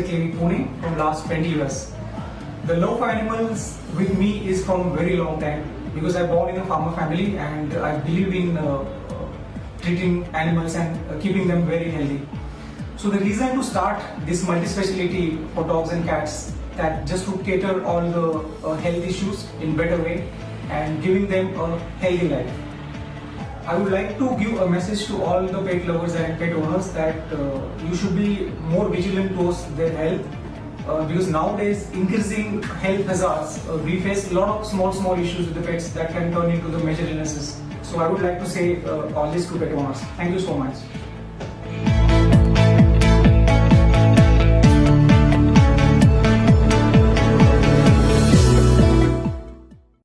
Diagnostic Clinic Pune from last 20 years. The love for animals with me is from very long time because I born in a farmer family and I believe in treating animals and keeping them very healthy. So the reason to start this multi-speciality for dogs and cats, that just to cater all the health issues in better way and giving them a healthy life. I would like to give a message to all the pet lovers and pet owners that you should be more vigilant towards their health because nowadays increasing health hazards, we face a lot of small issues with the pets that can turn into the major illnesses. So I would like to say all this to pet owners. Thank you so much.